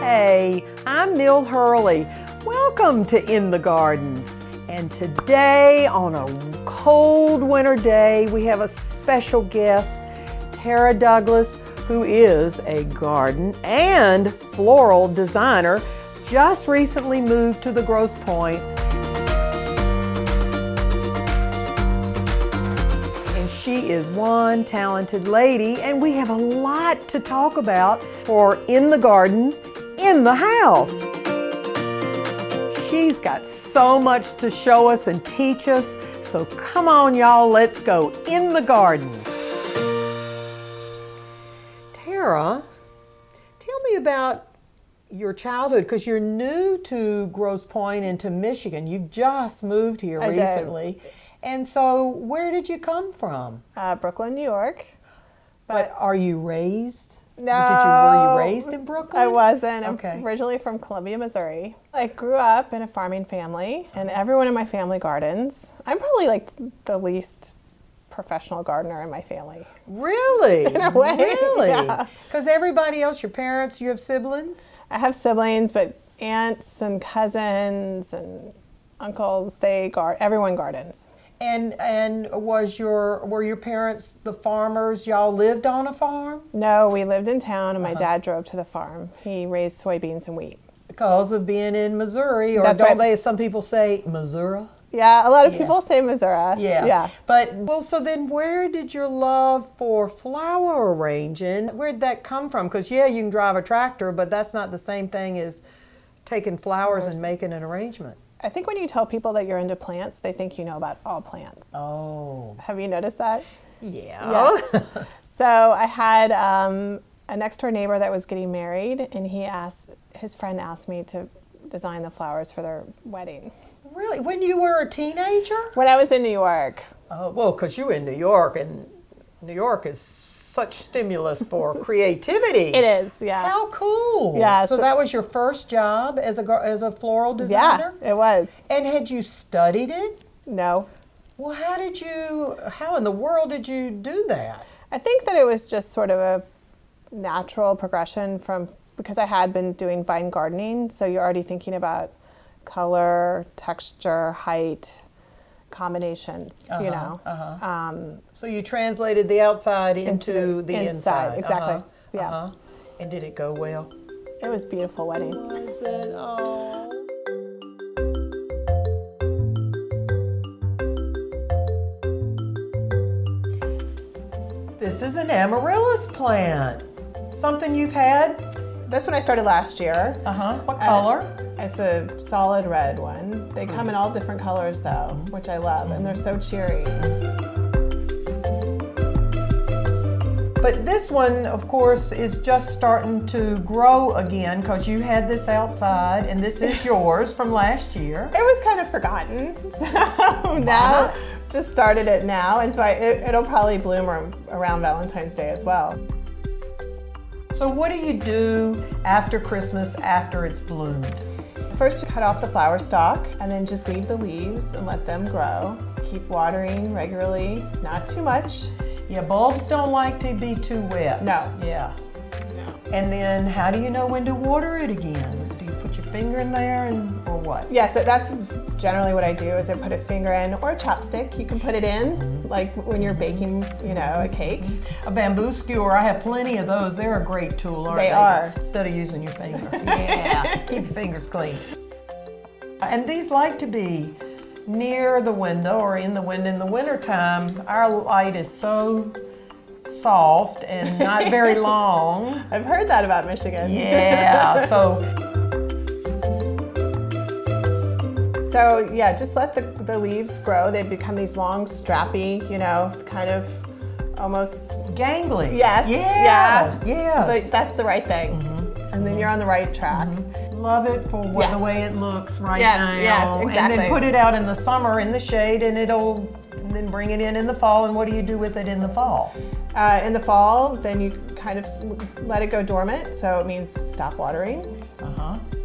Hey, I'm Mill Hurley. Welcome to In the Gardens. And today, on a cold winter day, we have a special guest, Tara Douglas, who is a garden and floral designer, just recently moved to the Grosse Pointes. And she is one talented lady, and we have a lot to talk about for In the Gardens, in the house. She's got so much to show us and teach us, so come on y'all, let's go in the gardens. Tara, tell me about your childhood, because you're new to Grosse Pointe and to Michigan. You've just moved here recently. And so where did you come from? Brooklyn, New York. But are you raised? No. Were you raised in Brooklyn? I wasn't. Okay. I'm originally from Columbia, Missouri. I grew up in a farming family, and everyone in my family gardens. I'm probably like the least professional gardener in my family. Really? In a way. Really? Yeah. Because everybody else, your parents, you have siblings? I have siblings, but aunts and cousins and uncles, everyone gardens. And were your parents the farmers? Y'all lived on a farm? No, we lived in town, and my dad drove to the farm. He raised soybeans and wheat. Because of being in Missouri, or That's don't right. they, as some people say, Missouri? Yeah, a lot of people say Missouri. Yeah. But, well, so then where did your love for flower arranging, where'd that come from? Because, yeah, you can drive a tractor, but that's not the same thing as taking flowers and making an arrangement. I think when you tell people that you're into plants, they think you know about all plants. Oh. Have you noticed that? Yeah. Yes. So I had a next door neighbor that was getting married, and his friend asked me to design the flowers for their wedding. Really? When you were a teenager? When I was in New York. Oh, well, because you were in New York, and New York is such stimulus for creativity. It is, yeah. How cool. Yeah. So that was your first job as a floral designer? Yeah, it was. And had you studied it? No. Well, how in the world did you do that? I think that it was just sort of a natural progression because I had been doing vine gardening, so you're already thinking about color, texture, height, combinations, you know. So you translated the outside into the inside. Exactly. Yeah. And did it go well? It was a beautiful wedding. Was it? Oh. This is an Amaryllis plant. Something you've had? This one I started last year. What color? It's a solid red one. They come in all different colors though, which I love, and they're so cheery. But this one, of course, is just starting to grow again because you had this outside, and this is yours from last year. It was kind of forgotten, so now just started it now, and so it'll probably bloom around Valentine's Day as well. So what do you do after Christmas, after it's bloomed? First, you cut off the flower stalk, and then just leave the leaves and let them grow. Keep watering regularly, not too much. Yeah, bulbs don't like to be too wet. No. Yeah. Yes. And then how do you know when to water it again? Do you put your finger in there or what? Yes, that's generally what I do is I put a finger in or a chopstick. You can put it in like when you're baking, a cake. A bamboo skewer, I have plenty of those. They're a great tool, aren't they? They are. Instead of using your finger. Yeah, keep your fingers clean. And these like to be near the window or in the window. In the wintertime, our light is so soft and not very long. I've heard that about Michigan. Yeah, so yeah, just let the leaves grow. They become these long, strappy, kind of almost gangly. Yes. Yes. But that's the right thing. And then you're on the right track. Love it for the way it looks right now. Yes, exactly. And then put it out in the summer in the shade, and then bring it in the fall. And what do you do with it in the fall? In the fall, then you kind of let it go dormant. So it means stop watering.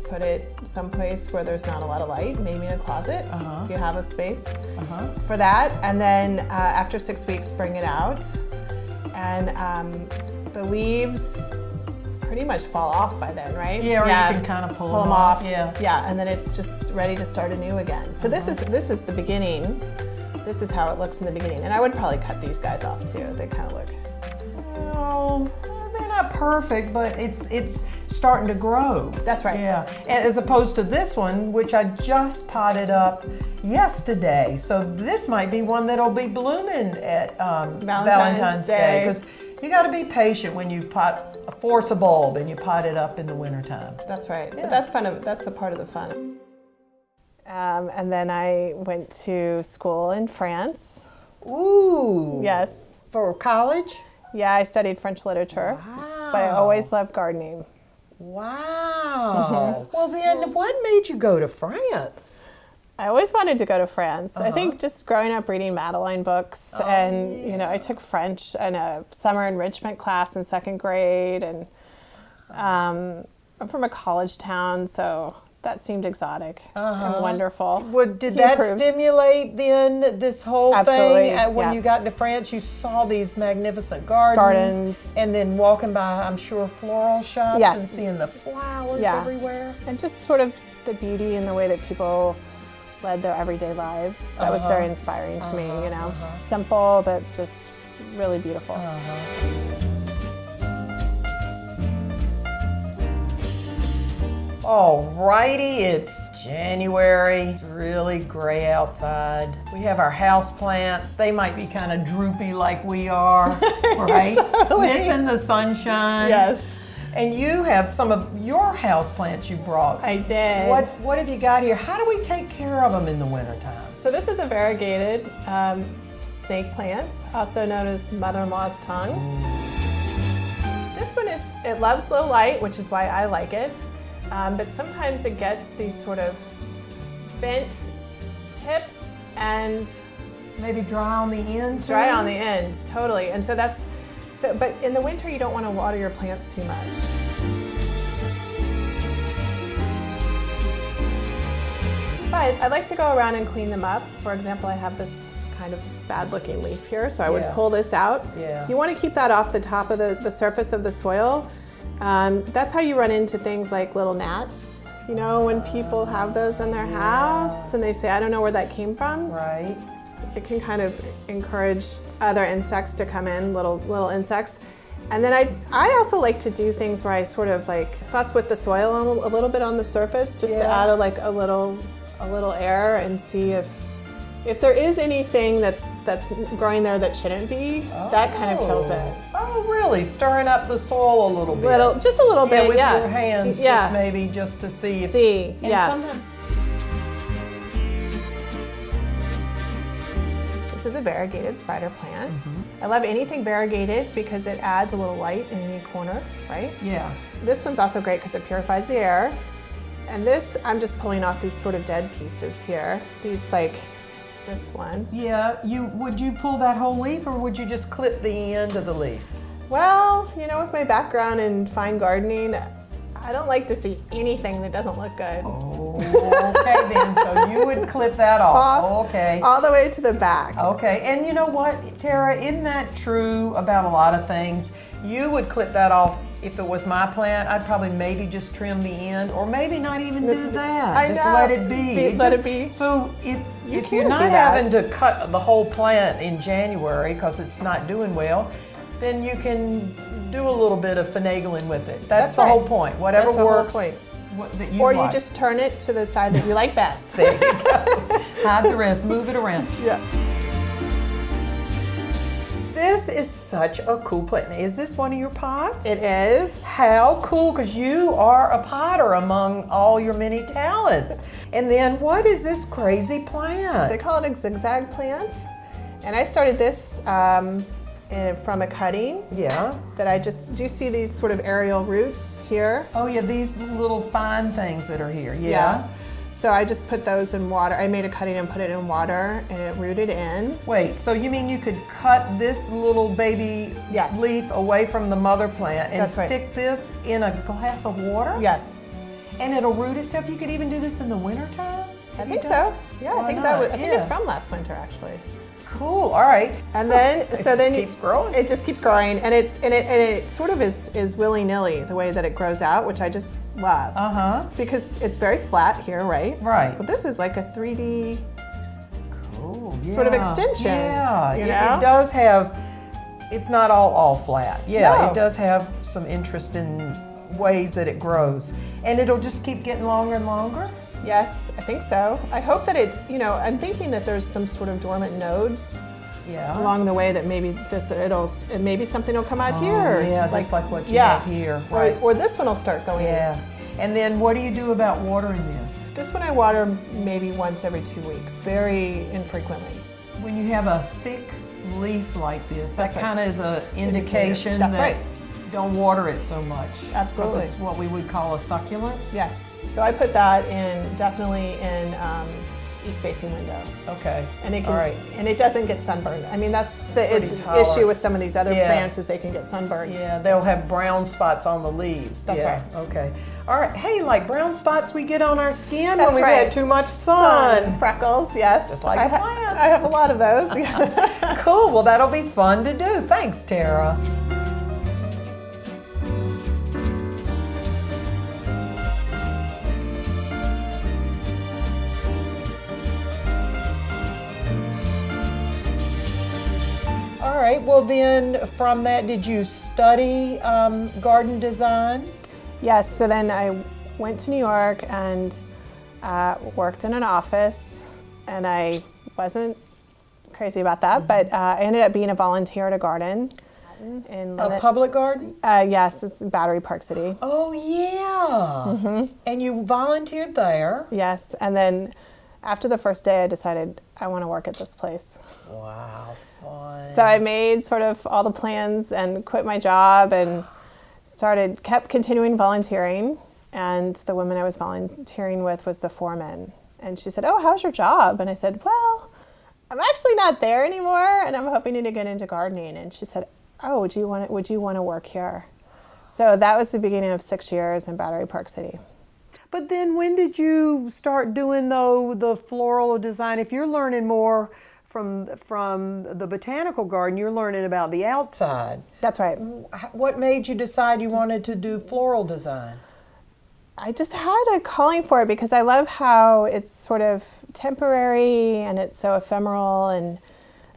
Put it someplace where there's not a lot of light, maybe in a closet if you have a space for that. And then after 6 weeks, bring it out. And the leaves pretty much fall off by then, right? Yeah, or you can kind of pull them off. Yeah, and then it's just ready to start anew again. So this is the beginning. This is how it looks in the beginning. And I would probably cut these guys off too. They kind of look... Well, they're not perfect, but it's starting to grow. That's right. Yeah, as opposed to this one, which I just potted up yesterday. So this might be one that'll be blooming at Valentine's Day. Because you got to be patient when you force a bulb and you pot it up in the wintertime. That's right. Yeah. But that's fun. That's the part of the fun. And then I went to school in France. Ooh. Yes. For college? Yeah, I studied French literature. Wow. But I always loved gardening. Wow. Well then, what made you go to France? I always wanted to go to France. I think just growing up reading Madeline books, and you know, I took French in a summer enrichment class in 2nd grade, and I'm from a college town, so that seemed exotic and wonderful. Did that stimulate then this whole thing? When you got into France, you saw these magnificent gardens. And then walking by, I'm sure, floral shops and seeing the flowers everywhere. And just sort of the beauty and the way that people led their everyday lives. That was very inspiring to me, you know. Simple, but just really beautiful. Alrighty, it's January. It's really gray outside. We have our houseplants. They might be kind of droopy like we are, right? Totally. Missing the sunshine. Yes. And you have some of your houseplants you brought. I did. What have you got here? How do we take care of them in the wintertime? So this is a variegated snake plant, also known as mother-in-law's tongue. This one it loves low light, which is why I like it. But sometimes it gets these sort of bent tips and maybe dry on the end too? Dry on the end, totally. And but in the winter you don't want to water your plants too much. But I'd like to go around and clean them up. For example, I have this kind of bad looking leaf here, so I would pull this out. Yeah. You want to keep that off the top of the surface of the soil. That's how you run into things like little gnats. You know, when people have those in their house and they say, I don't know where that came from. Right. It can kind of encourage other insects to come in, little insects. And then I also like to do things where I sort of like fuss with the soil a little bit on the surface, just to add a little air and see if there is anything that's growing there that shouldn't be. That kind of kills it. Oh, really? Stirring up the soil a little bit. Just a little bit, with your hands, just to see. Sometimes this is a variegated spider plant. I love anything variegated because it adds a little light in any corner, right? Yeah. This one's also great because it purifies the air. And this, I'm just pulling off these sort of dead pieces here. These this one. Yeah, would you pull that whole leaf or would you just clip the end of the leaf? Well, you know, with my background in fine gardening, I don't like to see anything that doesn't look good. Oh, okay then, so you would clip that off. Okay. All the way to the back. Okay, and you know what, Tara, isn't that true about a lot of things? You would clip that off. If it was my plant, I'd probably maybe just trim the end, or maybe not even do that. I just know. let it be. Let it be. So if you're not having to cut the whole plant in January because it's not doing well, then you can do a little bit of finagling with it. That's the whole point. Whatever works. That you like. You just turn it to the side that you like best. There you go. Hide the rest. Move it around. Yeah. This is such a cool plant. Is this one of your pots? It is. How cool, because you are a potter among all your many talents. And then what is this crazy plant? They call it a zigzag plant. And I started this from a cutting. Yeah. Do you see these sort of aerial roots here? Oh yeah, these little fine things that are here, yeah. So I just put those in water. I made a cutting and put it in water and it rooted in. Wait, so you mean you could cut this little baby leaf away from the mother plant and stick this in a glass of water? Yes. And it'll root itself? You could even do this in the wintertime? I think so. Yeah, I think it's from last winter actually. Cool. All right. And then, It keeps growing. It just keeps growing, and it sort of is willy-nilly the way that it grows out, which I just love. It's because it's very flat here, right? Right. But this is like a 3D Cool. sort of extension. Yeah. you know? It does have. It's not all flat. Yeah. No. It does have some interesting ways that it grows, and it'll just keep getting longer and longer. Yes, I think so. I hope that it, I'm thinking that there's some sort of dormant nodes along the way that maybe maybe something will come out here. Yeah, just like what you have here. Right. Or this one will start going in. Yeah. And then what do you do about watering this? This one I water maybe once every 2 weeks, very infrequently. When you have a thick leaf like this, that That's right. kind of is an indication That's that right. don't water it so much. Absolutely. 'Cause it's what we would call a succulent. Yes. So I put that definitely in east-facing window. Okay. And it can, All right. and it doesn't get sunburned. I mean, that's the Pretty tolerant. issue with some of these other Yeah. plants is they can get sunburned. Yeah, they'll have brown spots on the leaves. That's yeah. right. Okay. All right. Hey, like brown spots we get on our skin That's when we've right. had too much sun. Freckles, yes. Just like I plants. I have a lot of those. Cool. Well, that'll be fun to do. Thanks, Tara. All right, well then from that, did you study garden design? Yes, so then I went to New York and worked in an office, and I wasn't crazy about that, but I ended up being a volunteer at a garden. A public garden? Yes, it's in Battery Park City. Oh yeah. And you volunteered there? Yes, and then after the first day I decided I want to work at this place. Wow, fun. So I made sort of all the plans and quit my job and kept continuing volunteering. And the woman I was volunteering with was the foreman. And she said, "Oh, how's your job?" And I said, "Well, I'm actually not there anymore, and I'm hoping to get into gardening." And she said, "Oh, would you want to work here?" So that was the beginning of 6 years in Battery Park City. But then when did you start doing the floral design? If you're learning more from the botanical garden, you're learning about the outside. That's right. What made you decide you wanted to do floral design? I just had a calling for it because I love how it's sort of temporary and it's so ephemeral, and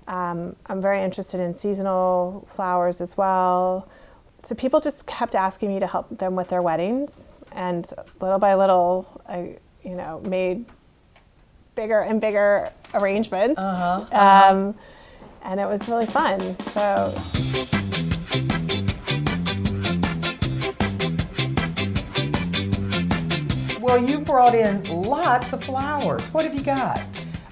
I'm very interested in seasonal flowers as well. So people just kept asking me to help them with their weddings, and little by little I made bigger and bigger arrangements. And it was really fun. So Well, you brought in lots of flowers. What have you got?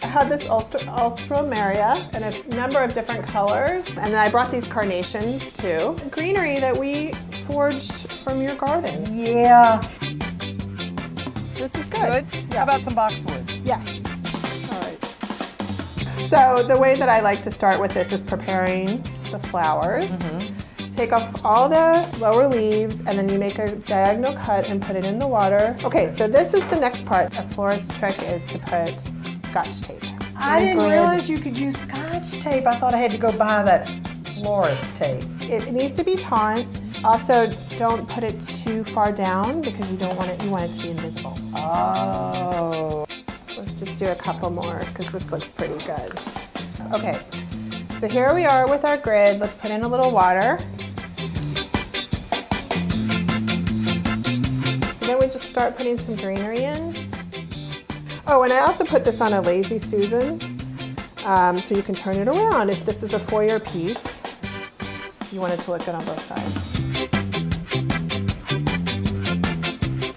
I had this Ultramaria in a number of different colors, and then I brought these carnations too. Greenery that we forged from your garden. Yeah. This is good. How about some boxwood? Yes. All right. So the way that I like to start with this is preparing the flowers. Take off all the lower leaves, and then you make a diagonal cut and put it in the water. Okay, so this is the next part. A florist trick is to put Scotch tape. I didn't realize you could use Scotch tape. I thought I had to go buy that florist tape. It needs to be taut. Also, don't put it too far down because you want it to be invisible. Oh. Let's just do a couple more because this looks pretty good. Okay, so here we are with our grid. Let's put in a little water. So then we just start putting some greenery in. Oh, and I also put this on a Lazy Susan, so you can turn it around. If this is a foyer piece, you want it to look good on both sides.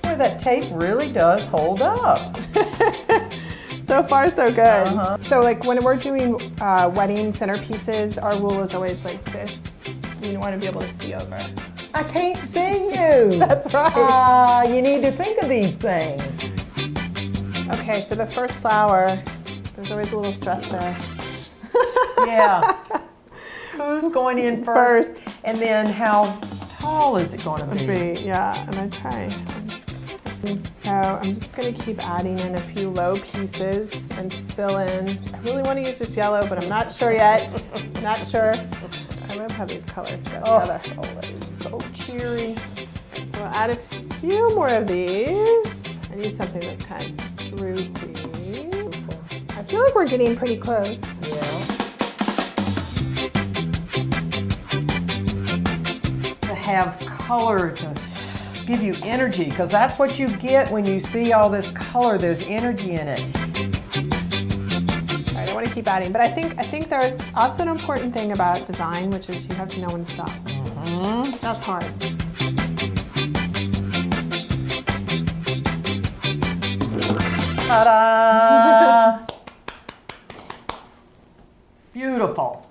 Boy, that tape really does hold up. So far, so good. So like when we're doing wedding centerpieces, our rule is always like this. You want to be able to see over. I can't see you. That's right. You need to think of these things. Okay, so the first flower, there's always a little stress there. Yeah. Who's going in first? And then how tall is it going to be? Yeah, I'm gonna try. Let's So I'm just gonna keep adding in a few low pieces and fill in. I really wanna use this yellow, but I'm not sure yet. Not sure. I love how these colors go together. Oh, that is so cheery. So I'll add a few more of these. I need something that's kind of droopy. I feel like we're getting pretty close. Yeah. To have color to give you energy, because that's what you get when you see all this color. There's energy in it. All right, I want to keep adding, but I think there's also an important thing about design, which is you have to know when to stop. That's hard. Ta-da! Beautiful.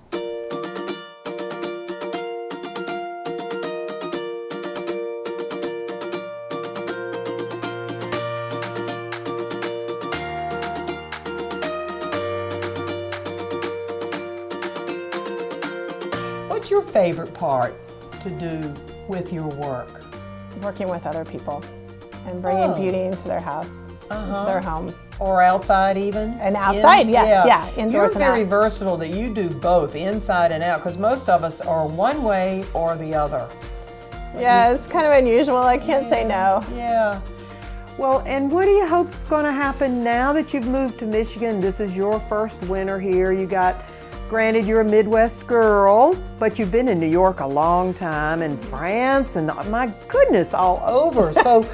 What's your favorite part to do with your work? Working with other people and bringing beauty into their house, into their home. Or outside even? And outside, yes, yeah, indoors You're and very out. versatile that you do both, inside and out, because most of us are one way or the other. Yeah, it's kind of unusual. I can't say no. Yeah. Well, and what do you hope is going to happen now that you've moved to Michigan? This is your first winter here. Granted, you're a Midwest girl, but you've been in New York a long time, and France, and my goodness, all over. So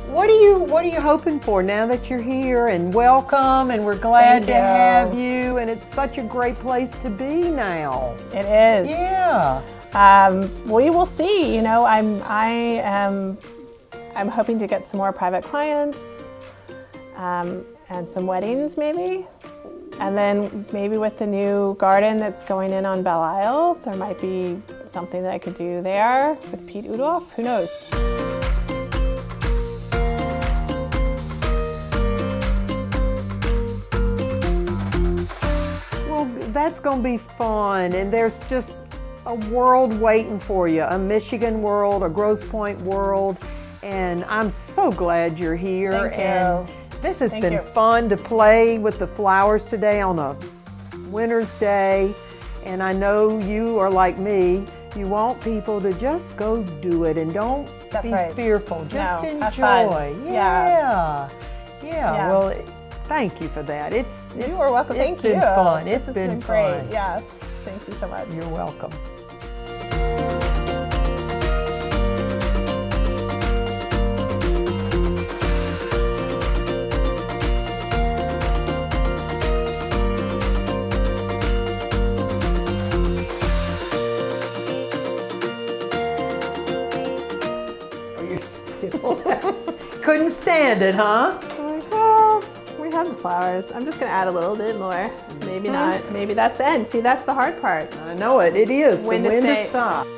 what are you hoping for now that you're here? And welcome, and we're glad to have you, and it's such a great place to be now. It is. Yeah. We will see. You know, I'm hoping to get some more private clients, and some weddings maybe. And then maybe with the new garden that's going in on Belle Isle, there might be something that I could do there with Pete Udolph. Who knows? Well, that's going to be fun, and there's just a world waiting for you, a Michigan world, a Grosse Pointe world, and I'm so glad you're here. Thank you. And this has been fun to play with the flowers today on a winter's day, and I know you are like me. You want people to just go do it and don't be fearful. Just enjoy. Yeah. Well, thank you for that. You are welcome. It's been fun. It's been great. fun. Yeah. Thank you so much. You're welcome. Couldn't stand it, huh? Well, we have the flowers. I'm just gonna add a little bit more. Maybe not. Maybe that's the end. See, that's the hard part. I know it. It is. When to to when to say- stop.